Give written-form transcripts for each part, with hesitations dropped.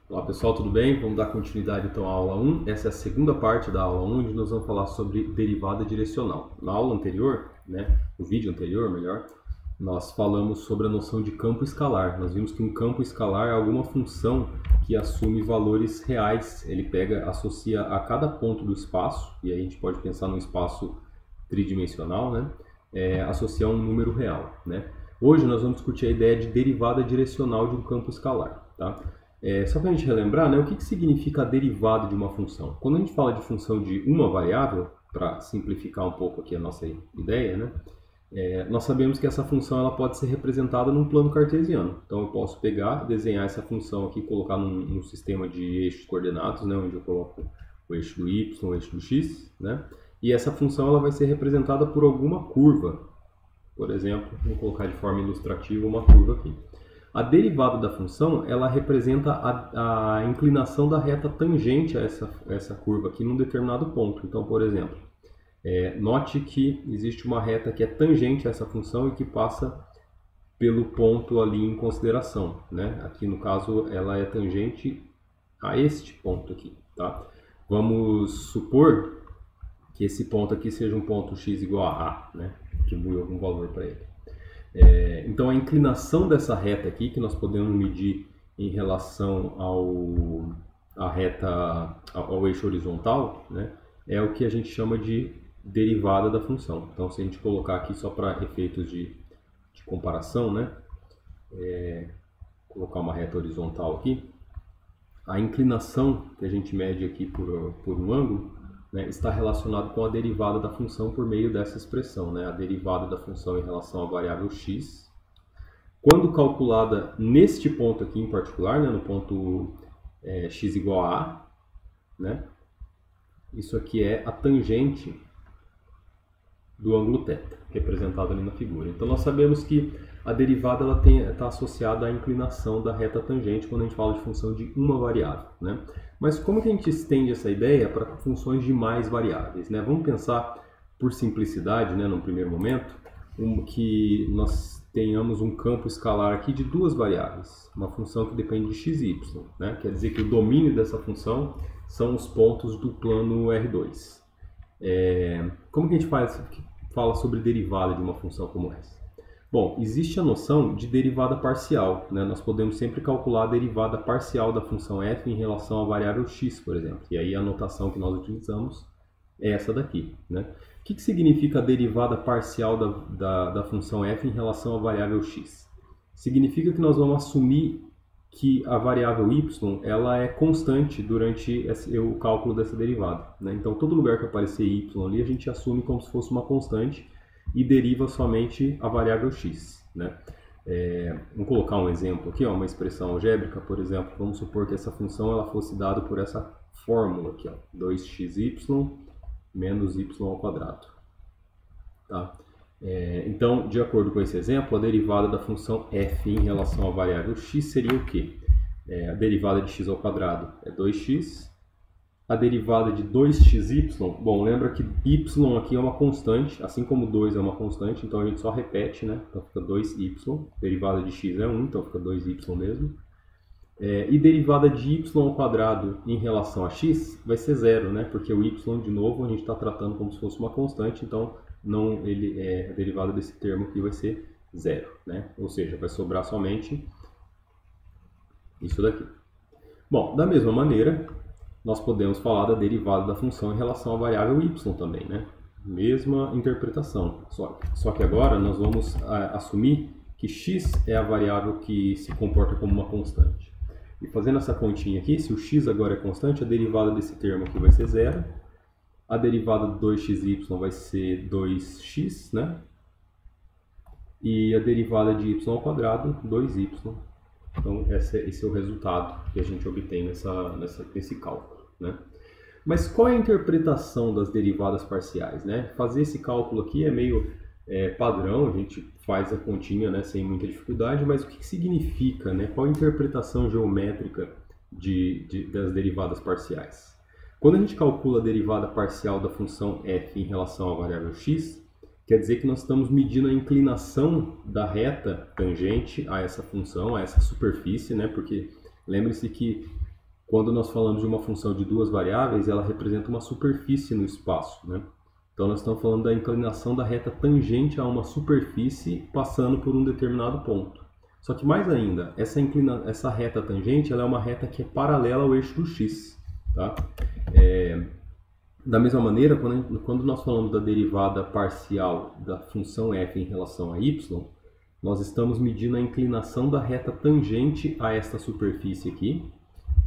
Olá pessoal, tudo bem? Vamos dar continuidade então à aula 1. Essa é a segunda parte da aula 1, onde nós vamos falar sobre derivada direcional. Na aula anterior, no vídeo anterior, melhor, nós falamos sobre a noção de campo escalar. Nós vimos que um campo escalar é alguma função que assume valores reais. Ele associa a cada ponto do espaço, e aí a gente pode pensar num espaço tridimensional, associar um número real, Hoje nós vamos discutir a ideia de derivada direcional de um campo escalar, tá? Só para a gente relembrar, o que significa a derivada de uma função? Quando a gente fala de função de uma variável, para simplificar um pouco aqui a nossa ideia, nós sabemos que essa função ela pode ser representada num plano cartesiano. Então eu posso pegar, desenhar essa função aqui, colocar num sistema de eixos coordenados, onde eu coloco o eixo do y, o eixo do x, e essa função ela vai ser representada por alguma curva. Por exemplo, vou colocar de forma ilustrativa uma curva aqui. A derivada da função, ela representa a inclinação da reta tangente a essa curva aqui num determinado ponto. Então, por exemplo, note que existe uma reta que é tangente a essa função e que passa pelo ponto ali em consideração, Aqui, no caso, ela é tangente a este ponto aqui, tá? Vamos supor que esse ponto aqui seja um ponto x igual a A, atribui algum valor para ele. Então a inclinação dessa reta aqui, que nós podemos medir em relação ao eixo horizontal, é o que a gente chama de derivada da função. Então se a gente colocar aqui só para efeitos de comparação, colocar uma reta horizontal aqui, a inclinação que a gente mede aqui por um ângulo, está relacionado com a derivada da função por meio dessa expressão, a derivada da função em relação à variável x. Quando calculada neste ponto aqui em particular, no ponto x igual a A, isso aqui é a tangente do ângulo θ, representado ali na figura. Então nós sabemos que a derivada está associada à inclinação da reta tangente quando a gente fala de função de uma variável, Mas como que a gente estende essa ideia para funções de mais variáveis, Vamos pensar, por simplicidade, num primeiro momento, que nós tenhamos um campo escalar aqui de duas variáveis, uma função que depende de x e y, Quer dizer que o domínio dessa função são os pontos do plano R2. Como que a gente fala sobre derivada de uma função como essa? Bom, existe a noção de derivada parcial, Nós podemos sempre calcular a derivada parcial da função f em relação à variável x, por exemplo. E aí a notação que nós utilizamos é essa daqui, O que significa a derivada parcial da função f em relação à variável x? Significa que nós vamos assumir que a variável y ela é constante durante o cálculo dessa derivada, Então todo lugar que aparecer y ali a gente assume como se fosse uma constante e deriva somente a variável x, Vamos colocar um exemplo aqui, uma expressão algébrica, por exemplo. Vamos supor que essa função ela fosse dada por essa fórmula aqui, 2xy menos y ao quadrado. Tá? Então, de acordo com esse exemplo, a derivada da função f em relação à variável x seria o quê? A derivada de x ao quadrado é 2x. A derivada de 2xy, bom, lembra que y aqui é uma constante, assim como 2 é uma constante, então a gente só repete, Então fica 2y, derivada de x é 1, então fica 2y mesmo. E derivada de y ao quadrado em relação a x vai ser 0, Porque o y, de novo, a gente está tratando como se fosse uma constante, então a derivada desse termo aqui vai ser 0, Ou seja, vai sobrar somente isso daqui. Bom, da mesma maneira, nós podemos falar da derivada da função em relação à variável y também, Mesma interpretação, só que agora nós vamos assumir que x é a variável que se comporta como uma constante. E fazendo essa continha aqui, se o x agora é constante, a derivada desse termo aqui vai ser 0. A derivada de 2xy vai ser 2x, E a derivada de y ao quadrado, 2y. Então, esse é o resultado que a gente obtém nesse cálculo, Mas qual é a interpretação das derivadas parciais, Fazer esse cálculo aqui é meio padrão, a gente faz a continha, sem muita dificuldade, mas o que significa, Qual a interpretação geométrica das derivadas parciais? Quando a gente calcula a derivada parcial da função f em relação à variável x, quer dizer que nós estamos medindo a inclinação da reta tangente a essa função, a essa superfície, Porque lembre-se que quando nós falamos de uma função de duas variáveis, ela representa uma superfície no espaço, né? Então nós estamos falando da inclinação da reta tangente a uma superfície passando por um determinado ponto. Só que mais ainda, essa reta tangente ela é uma reta que é paralela ao eixo do x. Tá? Da mesma maneira, quando nós falamos da derivada parcial da função f em relação a y, nós estamos medindo a inclinação da reta tangente a esta superfície aqui,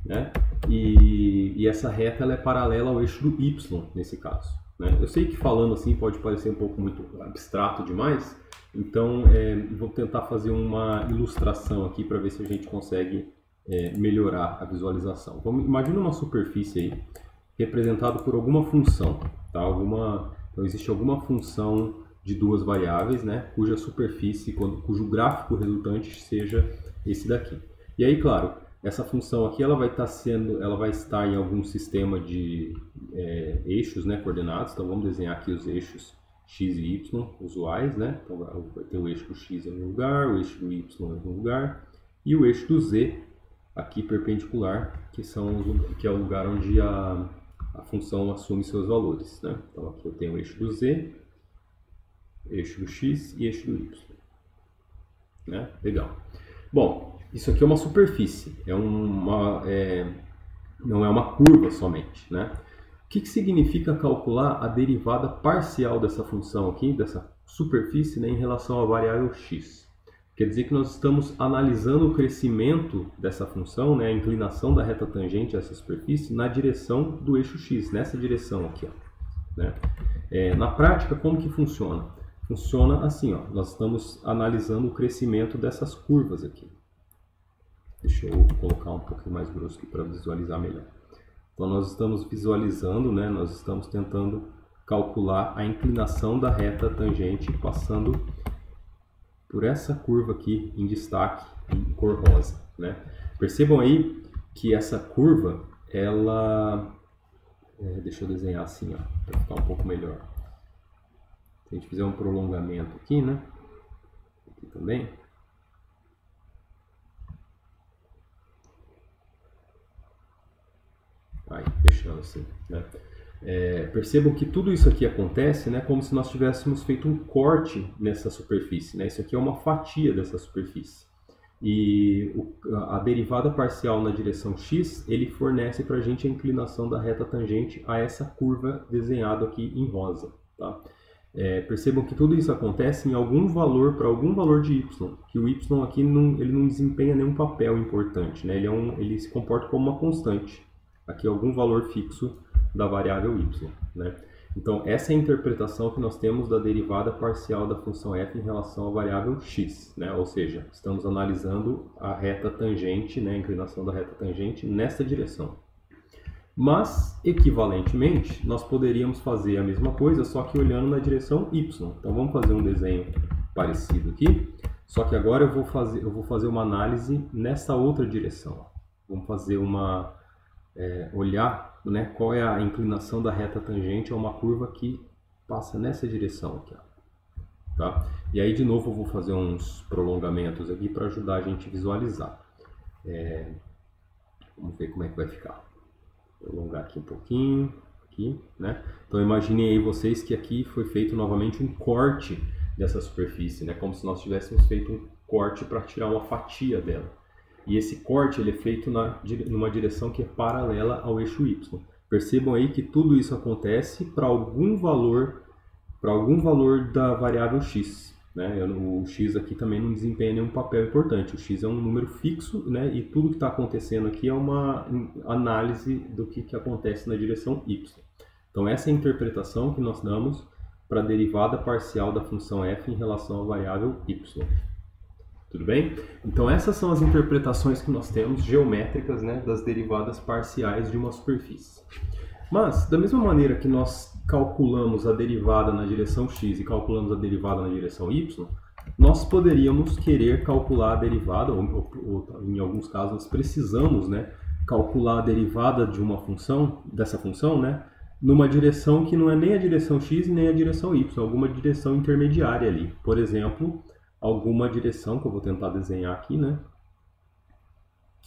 né? E essa reta ela é paralela ao eixo do y, nesse caso. Né? Eu sei que falando assim pode parecer um pouco muito abstrato demais, então vou tentar fazer uma ilustração aqui para ver se a gente consegue melhorar a visualização. Imagina uma superfície aí, representada por alguma função. Tá? Então existe alguma função de duas variáveis, né? Cuja superfície, cujo gráfico resultante seja esse daqui. E aí, claro, essa função aqui ela vai estar em algum sistema de eixos, né, coordenados. Então vamos desenhar aqui os eixos x e y usuais, né? Então vai ter o eixo do x em um lugar, o eixo do y em um lugar e o eixo do z aqui perpendicular, que é o lugar onde a função assume seus valores, né? Então aqui eu tenho o eixo do z, eixo do x e eixo do y, né? Legal. Bom, isso aqui é uma superfície, não é uma curva somente, né? O que significa calcular a derivada parcial dessa função aqui, dessa superfície, né, em relação à variável x? Quer dizer que nós estamos analisando o crescimento dessa função, né, a inclinação da reta tangente a essa superfície na direção do eixo x, nessa direção aqui, ó, né? Na prática, como que funciona? Funciona assim, ó, nós estamos analisando o crescimento dessas curvas aqui. Deixa eu colocar um pouquinho mais grosso aqui para visualizar melhor. Então nós estamos visualizando, né, nós estamos tentando calcular a inclinação da reta tangente passando por essa curva aqui em destaque, em cor rosa, né? Percebam aí que essa curva, ela... deixa eu desenhar assim, ó, para ficar um pouco melhor. Se a gente fizer um prolongamento aqui, né? Aqui também. Aí, fechando assim, né? Percebam que tudo isso aqui acontece, né, como se nós tivéssemos feito um corte nessa superfície, né? Isso aqui é uma fatia dessa superfície. E a derivada parcial na direção x, ele fornece para a gente a inclinação da reta tangente a essa curva desenhada aqui em rosa. Tá? Percebam que tudo isso acontece em algum valor, para algum valor de y, que o y aqui ele não desempenha nenhum papel importante, né? Ele se comporta como uma constante. Aqui é algum valor fixo da variável y, né? Então, essa é a interpretação que nós temos da derivada parcial da função f em relação à variável x, né? Ou seja, estamos analisando a reta tangente, né? A inclinação da reta tangente nessa direção. Mas, equivalentemente, nós poderíamos fazer a mesma coisa, só que olhando na direção y. Então, vamos fazer um desenho parecido aqui, só que agora eu vou fazer uma análise nessa outra direção. Vamos fazer olhar, né, qual é a inclinação da reta tangente a uma curva que passa nessa direção aqui, ó. Tá? E aí de novo eu vou fazer uns prolongamentos aqui para ajudar a gente a visualizar. Vamos ver como é que vai ficar. Vou alongar aqui um pouquinho, aqui, né? Então imaginem aí vocês que aqui foi feito novamente um corte dessa superfície, né? Como se nós tivéssemos feito um corte para tirar uma fatia dela. E esse corte ele é feito numa direção que é paralela ao eixo y. Percebam aí que tudo isso acontece para algum valor da variável x, né? O x aqui também não desempenha nenhum papel importante. O x é um número fixo, né? E tudo que está acontecendo aqui é uma análise do que acontece na direção y. Então essa é a interpretação que nós damos para a derivada parcial da função f em relação à variável y. Tudo bem? Então essas são as interpretações que nós temos geométricas, né, das derivadas parciais de uma superfície. Mas, da mesma maneira que nós calculamos a derivada na direção x e calculamos a derivada na direção y, nós poderíamos querer calcular a derivada, ou em alguns casos nós precisamos, né, calcular a derivada de uma função, dessa função, né, numa direção que não é nem a direção x nem a direção y, alguma direção intermediária ali. Por exemplo, alguma direção que eu vou tentar desenhar aqui, né?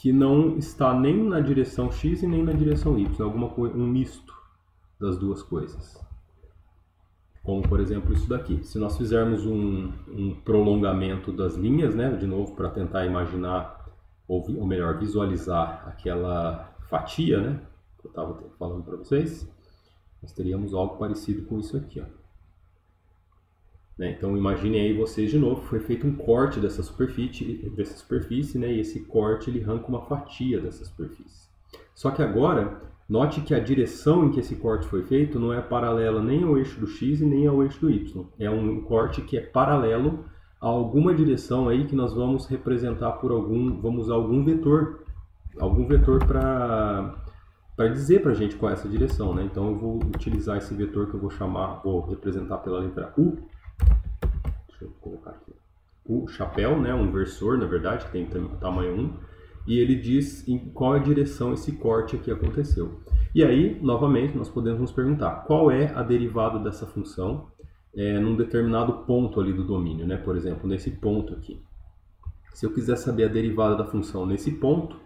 que não está nem na direção x e nem na direção y, um misto das duas coisas. Como, por exemplo, isso daqui. Se nós fizermos um prolongamento das linhas, né, de novo, para tentar imaginar, ou melhor, visualizar aquela fatia, né, que eu estava falando para vocês, nós teríamos algo parecido com isso aqui, ó. Né? Então, imaginem aí vocês de novo, foi feito um corte dessa superfície, né, e esse corte ele arranca uma fatia dessa superfície. Só que agora, note que a direção em que esse corte foi feito não é paralela nem ao eixo do x e nem ao eixo do y. É um corte que é paralelo a alguma direção aí que nós vamos representar por vamos usar algum vetor para dizer para a gente qual é essa direção, né? Então eu vou utilizar esse vetor que eu vou representar pela letra U. Deixa eu colocar aqui. O chapéu, né? Um versor, na verdade, que tem tamanho 1. E ele diz em qual é a direção esse corte aqui aconteceu. E aí, novamente, nós podemos nos perguntar qual é a derivada dessa função num determinado ponto ali do domínio, né? Por exemplo, nesse ponto aqui. Se eu quiser saber a derivada da função nesse ponto,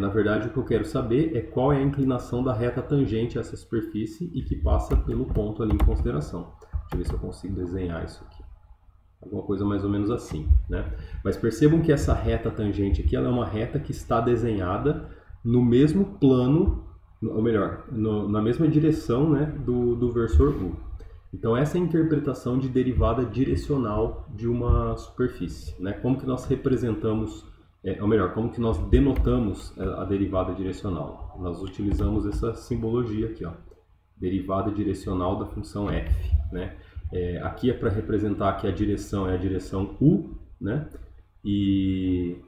na verdade o que eu quero saber é qual é a inclinação da reta tangente a essa superfície e que passa pelo ponto ali em consideração. Deixa eu ver se eu consigo desenhar isso aqui. Alguma coisa mais ou menos assim, né? Mas percebam que essa reta tangente aqui, ela é uma reta que está desenhada no mesmo plano, ou melhor, na mesma direção, né, do versor U. Então essa é a interpretação de derivada direcional de uma superfície, né? Como que nós representamos, ou melhor, como que nós denotamos a derivada direcional? Nós utilizamos essa simbologia aqui, ó, derivada direcional da função f, né? Aqui é para representar que a direção é a direção U, né? E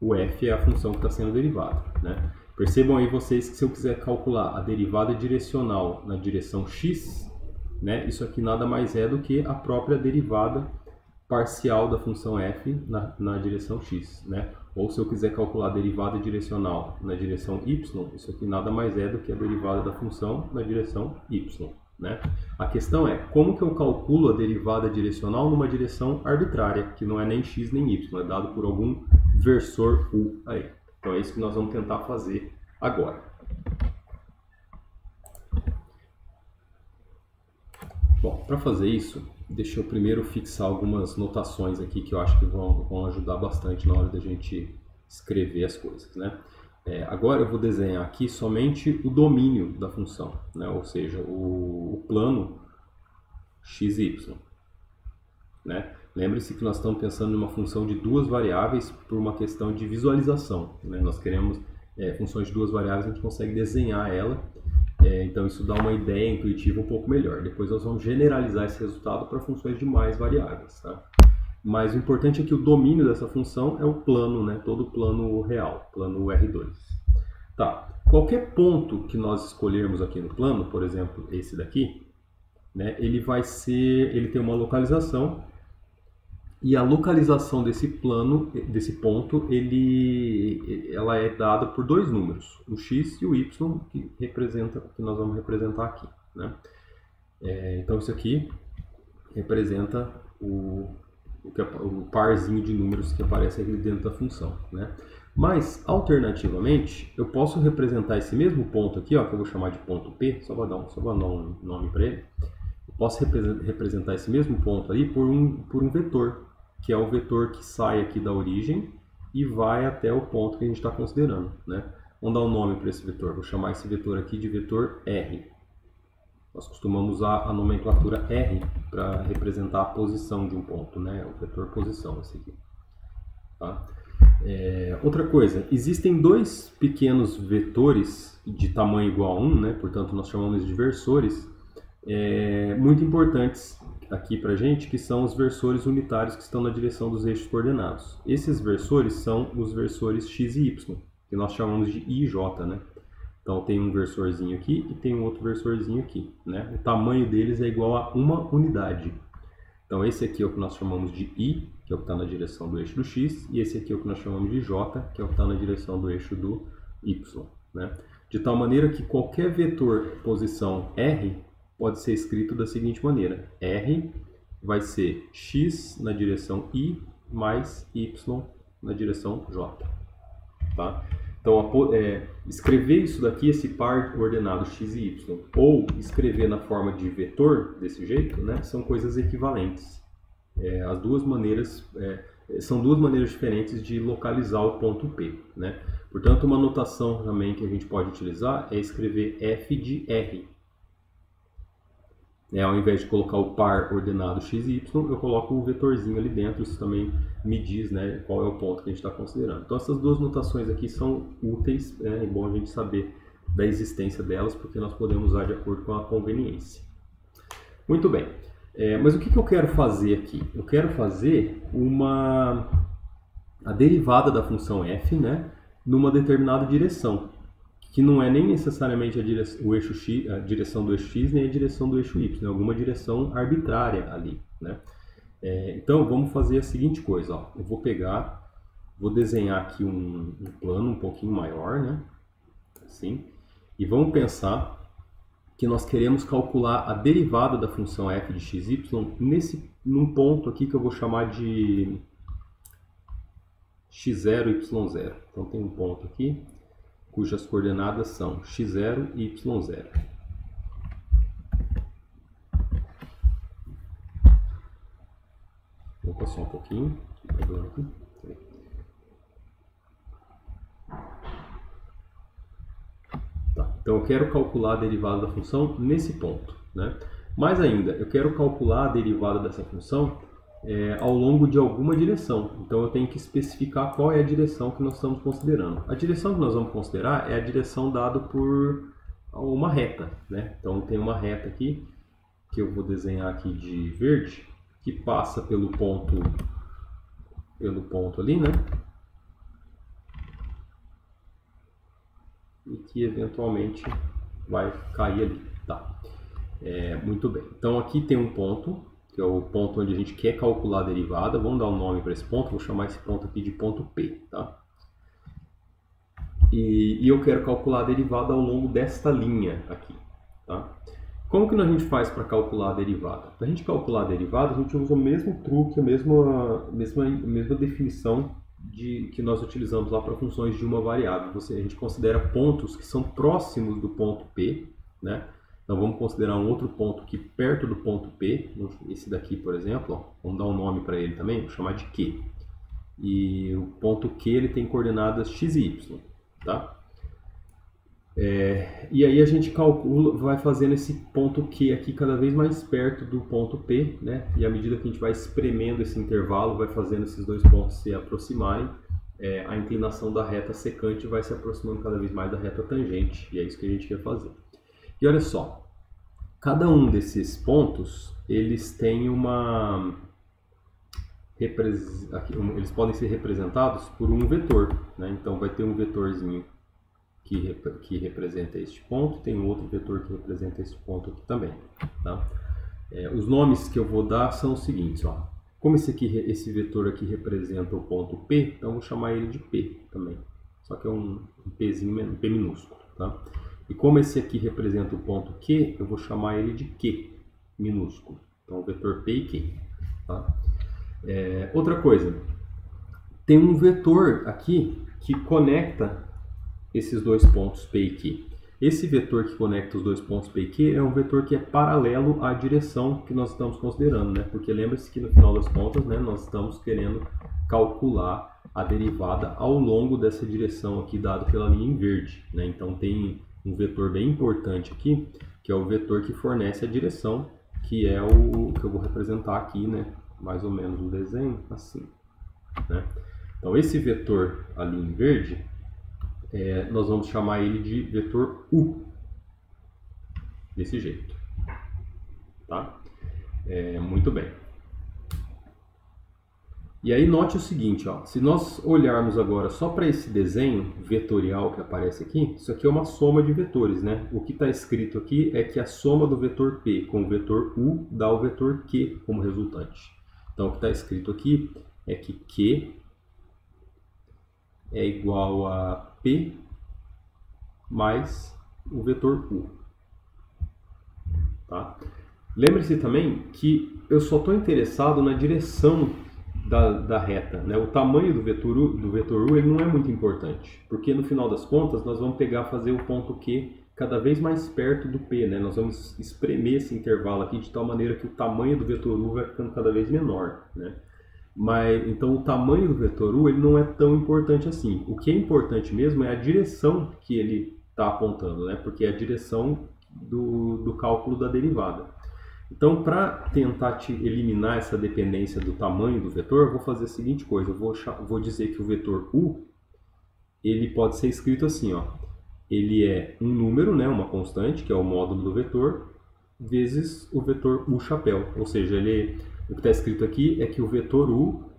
o f é a função que está sendo derivada, né? Percebam aí vocês que se eu quiser calcular a derivada direcional na direção x, né? Isso aqui nada mais é do que a própria derivada parcial da função f na direção x, né? Ou se eu quiser calcular a derivada direcional na direção y, isso aqui nada mais é do que a derivada da função na direção y. Né? A questão é, como que eu calculo a derivada direcional numa direção arbitrária, que não é nem x nem y, é dado por algum versor U aí. Então é isso que nós vamos tentar fazer agora. Bom, para fazer isso, deixa eu primeiro fixar algumas notações aqui que eu acho que vão ajudar bastante na hora da gente escrever as coisas, né? Agora eu vou desenhar aqui somente o domínio da função, né? Ou seja, o plano x e y. Né? Lembre-se que nós estamos pensando em uma função de duas variáveis por uma questão de visualização, né? Nós queremos funções de duas variáveis, a gente consegue desenhar ela, então isso dá uma ideia intuitiva um pouco melhor. Depois nós vamos generalizar esse resultado para funções de mais variáveis, tá? Mas o importante é que o domínio dessa função é o plano, né? Todo o plano real, plano R2. Tá. Qualquer ponto que nós escolhermos aqui no plano, por exemplo, esse daqui, né? Ele tem uma localização, e a localização desse ponto, ela é dada por dois números, o x e o y, que nós vamos representar aqui, né? Então isso aqui representa o parzinho de números que aparece aqui dentro da função, né? Mas, alternativamente, eu posso representar esse mesmo ponto aqui, ó, que eu vou chamar de ponto P, só vou dar um nome para ele. Eu posso representar esse mesmo ponto aí por um vetor, que é o vetor que sai aqui da origem e vai até o ponto que a gente está considerando, né? Vamos dar um nome para esse vetor, vou chamar esse vetor aqui de vetor R. Nós costumamos usar a nomenclatura R para representar a posição de um ponto, né? O vetor posição, esse aqui. Tá? Outra coisa, existem dois pequenos vetores de tamanho igual a 1, né? Portanto nós chamamos de versores, muito importantes aqui para a gente, que são os versores unitários que estão na direção dos eixos coordenados. Esses versores são os versores x e y, que nós chamamos de I e j, né? Então tem um versorzinho aqui e tem um outro versorzinho aqui, né? O tamanho deles é igual a uma unidade. Então esse aqui é o que nós chamamos de I, que é o que está na direção do eixo do x, e esse aqui é o que nós chamamos de J, que é o que está na direção do eixo do Y, né? De tal maneira que qualquer vetor posição R pode ser escrito da seguinte maneira: R vai ser x na direção I mais Y na direção J. Tá? Então, escrever isso daqui, esse par ordenado x e y, ou escrever na forma de vetor, desse jeito, né, são coisas equivalentes. As duas maneiras, são duas maneiras diferentes de localizar o ponto P, né? Portanto, uma notação também que a gente pode utilizar é escrever f de r. Ao invés de colocar o par ordenado x e y, eu coloco o vetorzinho ali dentro. Isso também me diz, né, qual é o ponto que a gente está considerando. Então, essas duas notações aqui são úteis, é bom a gente saber da existência delas, porque nós podemos usar de acordo com a conveniência. Muito bem, mas o que eu quero fazer aqui? Eu quero fazer a derivada da função f, né, numa determinada direção, que não é nem necessariamente a direção do eixo x, nem a direção do eixo y, alguma direção arbitrária ali, né? Então, vamos fazer a seguinte coisa, ó. Eu vou desenhar aqui um plano um pouquinho maior, né? Assim, e vamos pensar que nós queremos calcular a derivada da função f de x, y num ponto aqui que eu vou chamar de x0, y0. Então, tem um ponto aqui cujas coordenadas são x0 e y0. Vou passar um pouquinho. Tá, então eu quero calcular a derivada da função nesse ponto, né? Mais ainda, eu quero calcular a derivada dessa função ao longo de alguma direção. Então eu tenho que especificar qual é a direção que nós estamos considerando. A direção que nós vamos considerar é a direção dada por uma reta, né? Então tem uma reta aqui, que eu vou desenhar aqui de verde, que passa pelo ponto ali, né? E que eventualmente vai cair ali. Tá. Muito bem. Então aqui tem um ponto, que é o ponto onde a gente quer calcular a derivada. Vamos dar um nome para esse ponto, vou chamar esse ponto aqui de ponto P, tá? E eu quero calcular a derivada ao longo desta linha aqui, tá? Como que a gente faz para calcular a derivada? Para a gente calcular a derivada, a gente usa o mesmo truque, a mesma definição que nós utilizamos lá para funções de uma variável. A gente considera pontos que são próximos do ponto P, né? Então vamos considerar um outro ponto aqui perto do ponto P, esse daqui, por exemplo, ó, vamos dar um nome para ele também, vou chamar de Q. E o ponto Q ele tem coordenadas x e y, tá? E aí a gente vai fazendo esse ponto Q aqui cada vez mais perto do ponto P, né? E à medida que a gente vai espremendo esse intervalo, vai fazendo esses dois pontos se aproximarem, a inclinação da reta secante vai se aproximando cada vez mais da reta tangente, e é isso que a gente quer fazer. E olha só, cada um desses pontos, eles têm eles podem ser representados por um vetor, né? Então vai ter um vetorzinho que representa este ponto, tem um outro vetor que representa este ponto aqui também, tá? Os nomes que eu vou dar são os seguintes, ó. Como esse vetor aqui representa o ponto P, então eu vou chamar ele de P também, só que é um Pzinho, um P minúsculo, tá? E como esse aqui representa o ponto Q, eu vou chamar ele de Q minúsculo. Então, o vetor P e Q. Tá? Outra coisa, tem um vetor aqui que conecta esses dois pontos P e Q. Esse vetor que conecta os dois pontos P e Q é um vetor que é paralelo à direção que nós estamos considerando, né? Porque lembre-se que no final das contas, né, nós estamos querendo calcular a derivada ao longo dessa direção aqui dada pela linha em verde, né? Então tem um vetor bem importante aqui, que é o vetor que fornece a direção, que é o que eu vou representar aqui, né? Mais ou menos no desenho, assim, né? Então esse vetor ali em verde, nós vamos chamar ele de vetor U, desse jeito, tá? Muito bem. E aí note o seguinte, ó, se nós olharmos agora só para esse desenho vetorial que aparece aqui, isso aqui é uma soma de vetores, né? O que está escrito aqui é que a soma do vetor P com o vetor U dá o vetor Q como resultante. Então o que está escrito aqui é que Q é igual a P mais o vetor U. Tá? Lembre-se também que eu só estou interessado na direção da reta, né? O tamanho do vetor U ele não é muito importante, porque no final das contas nós vamos fazer o ponto Q cada vez mais perto do P, né? Nós vamos espremer esse intervalo aqui de tal maneira que o tamanho do vetor U vai ficando cada vez menor, né? Mas então o tamanho do vetor U ele não é tão importante assim. O que é importante mesmo é a direção que ele está apontando, né? Porque é a direção do cálculo da derivada. Então, para tentar eliminar essa dependência do tamanho do vetor, eu vou fazer a seguinte coisa. Eu vou dizer que o vetor U ele pode ser escrito assim, ó. Ele é um número, né, uma constante, que é o módulo do vetor, vezes o vetor U chapéu. Ou seja, o que está escrito aqui é que o vetor U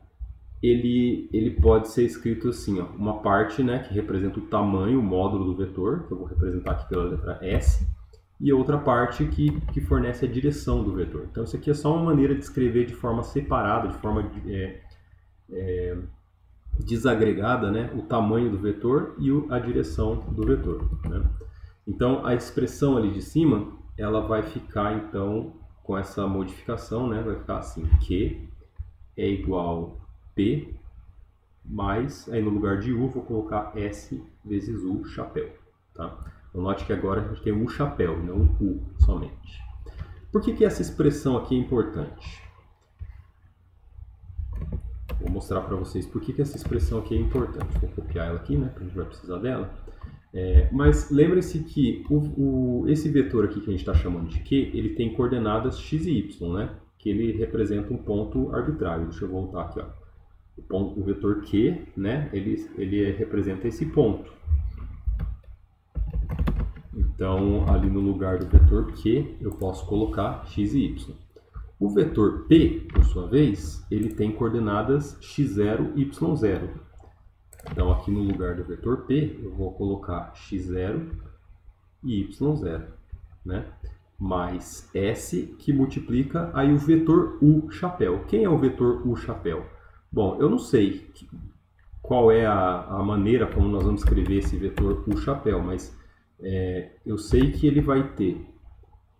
ele pode ser escrito assim, ó, uma parte, né, que representa o tamanho, o módulo do vetor, que eu vou representar aqui pela letra S, e outra parte que fornece a direção do vetor. Então, isso aqui é só uma maneira de escrever de forma separada, de forma desagregada, né, o tamanho do vetor e a direção do vetor, né? Então, a expressão ali de cima, ela vai ficar, então, com essa modificação, né, vai ficar assim, Q é igual P mais, aí no lugar de U, vou colocar S vezes U chapéu, tá? Então, note que agora a gente tem um chapéu, não um U somente. Por que essa expressão aqui é importante? Vou mostrar para vocês por que essa expressão aqui é importante. Vou copiar ela aqui, né? Porque a gente vai precisar dela. Mas lembre-se que esse vetor aqui que a gente está chamando de Q, ele tem coordenadas x e y, né? Que ele representa um ponto arbitrário. Deixa eu voltar aqui, ó. O vetor Q, né? Ele representa esse ponto. Então, ali no lugar do vetor Q, eu posso colocar x e y. O vetor P, por sua vez, ele tem coordenadas x0 e y0. Então, aqui no lugar do vetor P, eu vou colocar x0 e y0, né? Mais S, que multiplica aí o vetor U chapéu. Quem é o vetor U chapéu? Bom, eu não sei qual é a maneira como nós vamos escrever esse vetor U chapéu, mas eu sei que ele vai ter,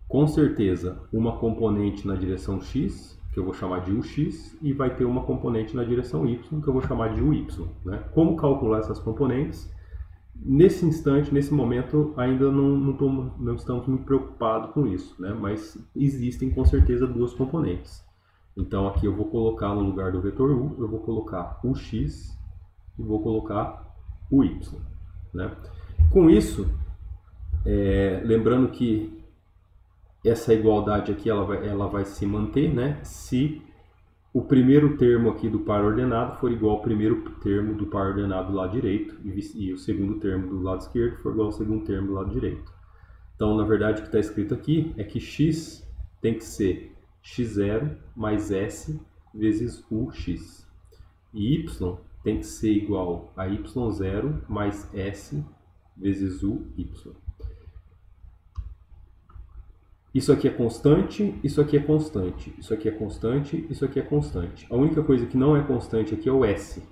com certeza, uma componente na direção x, que eu vou chamar de ux, e vai ter uma componente na direção y, que eu vou chamar de uy, né? Como calcular essas componentes? Nesse instante, nesse momento, ainda não estamos muito preocupados com isso, né? Mas existem, com certeza, duas componentes. Então, aqui eu vou colocar no lugar do vetor u, eu vou colocar ux e vou colocar uy, né? Com isso, lembrando que essa igualdade aqui ela vai se manter, né? Se o primeiro termo aqui do par ordenado for igual ao primeiro termo do par ordenado do lado direito e o segundo termo do lado esquerdo for igual ao segundo termo do lado direito. Então, na verdade, o que está escrito aqui é que x tem que ser x0 mais s vezes ux. E y tem que ser igual a y0 mais s vezes uy. Isso aqui é constante, isso aqui é constante, isso aqui é constante, isso aqui é constante. A única coisa que não é constante aqui é o s.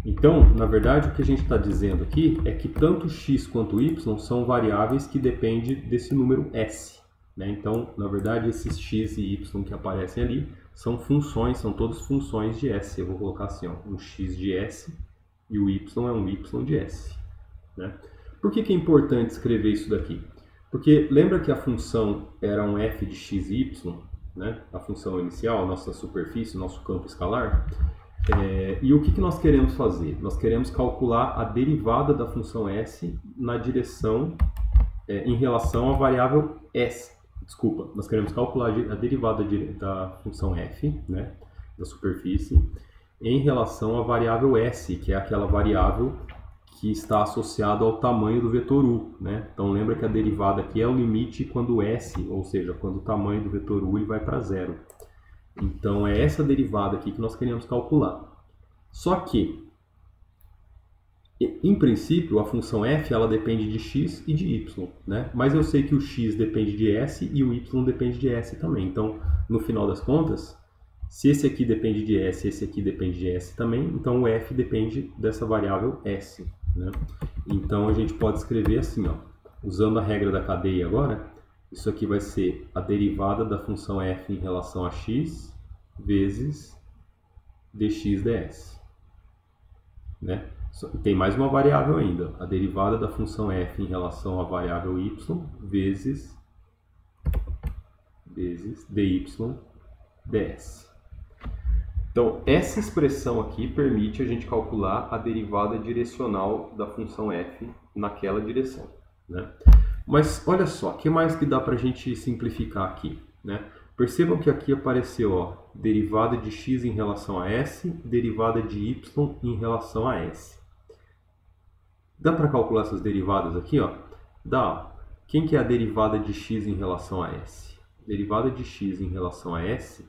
Então, na verdade, o que a gente está dizendo aqui é que tanto x quanto y são variáveis que dependem desse número s, né? Então, na verdade, esses x e y que aparecem ali são funções, são todas funções de s. Eu vou colocar assim, ó, um x de s e o y é um y de s, né? Por que é importante escrever isso daqui? Porque lembra que a função era um f de x e y, né? A função inicial, a nossa superfície, o nosso campo escalar. E o que nós queremos fazer? Nós queremos calcular a derivada da função s na direção em relação à variável s. Desculpa, nós queremos calcular a derivada da função f, né, da superfície, em relação à variável s, que é aquela variável que está associado ao tamanho do vetor u, né? Então lembra que a derivada aqui é o limite quando s, ou seja, quando o tamanho do vetor u ele vai para zero. Então é essa derivada aqui que nós queremos calcular. Só que, em princípio, a função f ela depende de x e de y, né? Mas eu sei que o x depende de s e o y depende de s também. Então, no final das contas, se esse aqui depende de s, esse aqui depende de s também, então o f depende dessa variável s, né? Então a gente pode escrever assim, ó, usando a regra da cadeia agora, isso aqui vai ser a derivada da função f em relação a x vezes dx ds. Né? Tem mais uma variável ainda, a derivada da função f em relação à variável y vezes dy ds. Então, essa expressão aqui permite a gente calcular a derivada direcional da função f naquela direção. Né? Mas olha só, o que mais que dá para a gente simplificar aqui? Né? Percebam que aqui apareceu ó, derivada de x em relação a s, derivada de y em relação a s. Dá para calcular essas derivadas aqui? Ó? Dá. Quem que é a derivada de x em relação a s? Derivada de x em relação a s,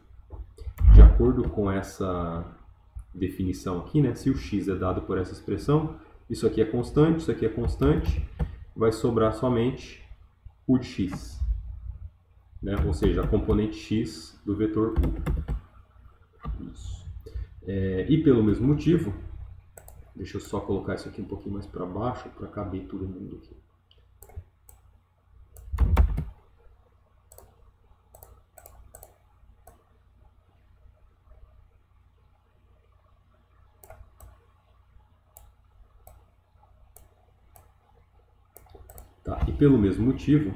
de acordo com essa definição aqui, né? Se o x é dado por essa expressão, isso aqui é constante, isso aqui é constante, vai sobrar somente o de x. Né? Ou seja, a componente x do vetor u. Isso. E pelo mesmo motivo, deixa eu só colocar isso aqui um pouquinho mais para baixo, para caber todo mundo aqui. Tá, e pelo mesmo motivo,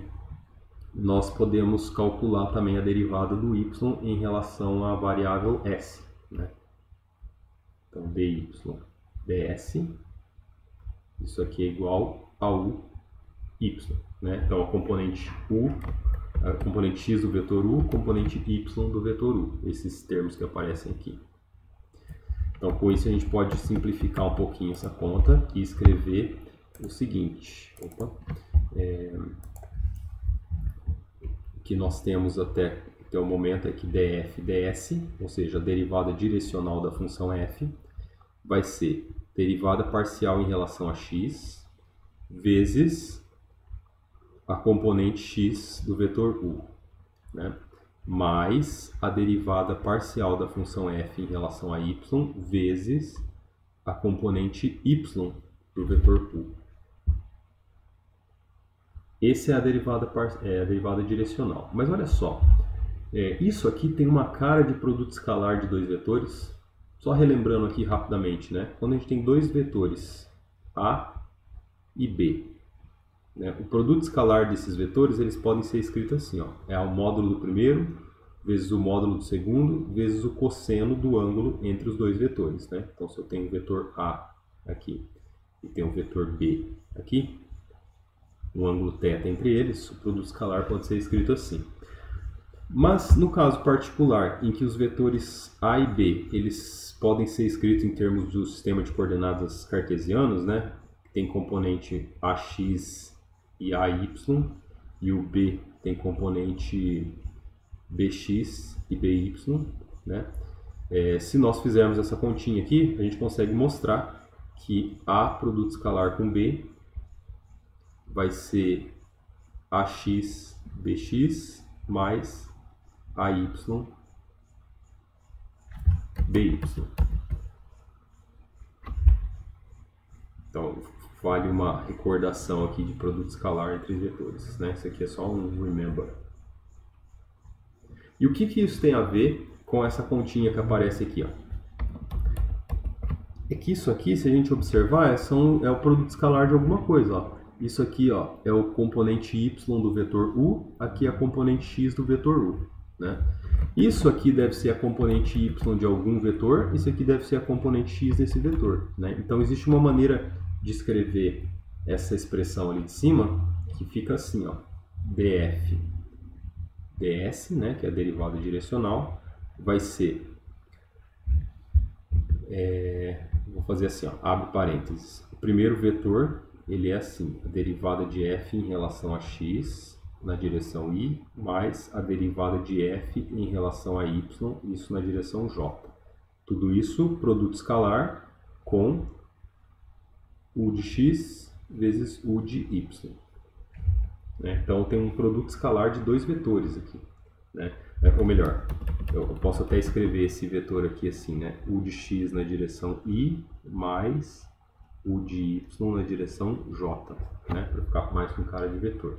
nós podemos calcular também a derivada do y em relação à variável s. Né? Então, dy ds, isso aqui é igual a u y. Né? Então, a componente x do vetor u, componente y do vetor u, esses termos que aparecem aqui. Então, com isso a gente pode simplificar um pouquinho essa conta e escrever o seguinte. O que nós temos até o momento é que df ds, ou seja, a derivada direcional da função f, vai ser derivada parcial em relação a x vezes a componente x do vetor u, né? Mais a derivada parcial da função f em relação a y vezes a componente y do vetor u. Essa é a derivada direcional. Mas olha só, isso aqui tem uma cara de produto escalar de dois vetores. Só relembrando aqui rapidamente, né? Quando a gente tem dois vetores, A e B, né? O produto escalar desses vetores eles podem ser escritos assim, ó, é o módulo do primeiro vezes o módulo do segundo vezes o cosseno do ângulo entre os dois vetores. Né? Então, se eu tenho o vetor A aqui e tenho o vetor B aqui, um ângulo θ entre eles, o produto escalar pode ser escrito assim. Mas no caso particular em que os vetores A e B eles podem ser escritos em termos do sistema de coordenadas cartesianos, né? Tem componente AX e AY, e o B tem componente BX e BY, né? Se nós fizermos essa continha aqui, a gente consegue mostrar que A produto escalar com B vai ser AX BX mais AY BY. Então, vale uma recordação aqui de produto escalar entre vetores, né? Isso aqui é só um remember. E o que isso tem a ver com essa continha que aparece aqui, ó? É que isso aqui, se a gente observar, é o produto escalar de alguma coisa, ó. Isso aqui, ó, é o componente y do vetor u, aqui é a componente x do vetor u, né? Isso aqui deve ser a componente y de algum vetor, isso aqui deve ser a componente x desse vetor, né? Então, existe uma maneira de escrever essa expressão ali de cima, que fica assim, ó, df ds, né, que é a derivada direcional, vai ser, vou fazer assim, ó, abre parênteses, o primeiro vetor, ele é assim, a derivada de f em relação a x na direção y, mais a derivada de f em relação a y, isso na direção j. Tudo isso, produto escalar com u de x vezes u de y. Então, tem um produto escalar de dois vetores aqui. Né? Ou melhor, eu posso até escrever esse vetor aqui assim, né? U de x na direção y mais u de y na direção j, né? Para ficar mais com cara de vetor.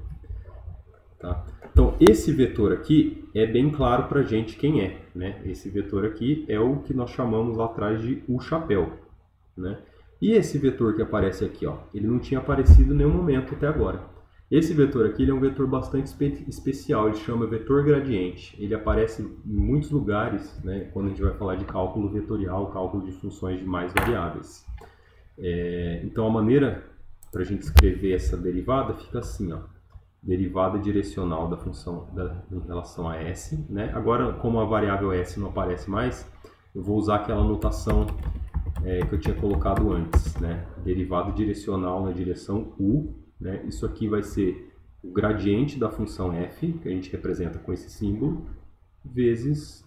Tá? Então, esse vetor aqui é bem claro para a gente quem é, né? Esse vetor aqui é o que nós chamamos lá atrás de o chapéu, né? E esse vetor que aparece aqui, ó, ele não tinha aparecido em nenhum momento até agora. Esse vetor aqui ele é um vetor bastante especial, ele chama vetor gradiente. Ele aparece em muitos lugares, né, quando a gente vai falar de cálculo vetorial, cálculo de funções de mais variáveis. Então, a maneira para a gente escrever essa derivada fica assim, ó. Derivada direcional da função em relação a s, né? Agora, como a variável s não aparece mais, eu vou usar aquela notação que eu tinha colocado antes, né? Derivada direcional na direção u, né? Isso aqui vai ser o gradiente da função f, que a gente representa com esse símbolo, vezes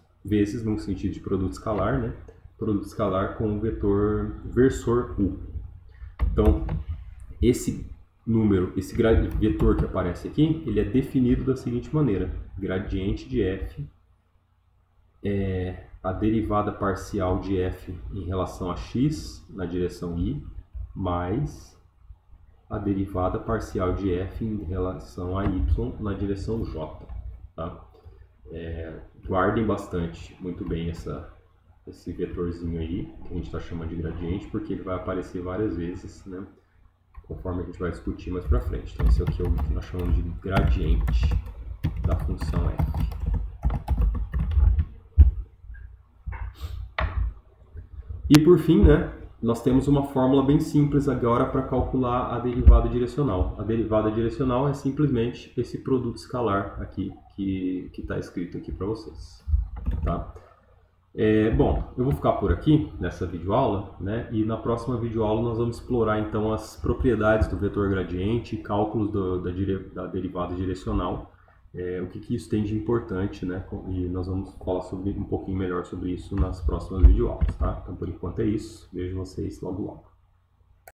no sentido de produto escalar, né? Produto escalar com o vetor versor u. Então, esse número, esse vetor que aparece aqui, ele é definido da seguinte maneira: gradiente de f é a derivada parcial de f em relação a x na direção y, mais a derivada parcial de f em relação a y na direção j. Tá? Guardem bastante, muito bem esse vetorzinho aí, que a gente está chamando de gradiente, porque ele vai aparecer várias vezes, né? Conforme a gente vai discutir mais para frente. Então, esse aqui é o que nós chamamos de gradiente da função f. E por fim, né, nós temos uma fórmula bem simples agora para calcular a derivada direcional. A derivada direcional é simplesmente esse produto escalar aqui que está escrito aqui para vocês. Tá? Bom, eu vou ficar por aqui nessa videoaula, né? E na próxima videoaula nós vamos explorar então as propriedades do vetor gradiente, cálculos da derivada direcional, o que isso tem de importante, né? E nós vamos falar um pouquinho melhor sobre isso nas próximas videoaulas, tá? Então por enquanto é isso, vejo vocês logo logo.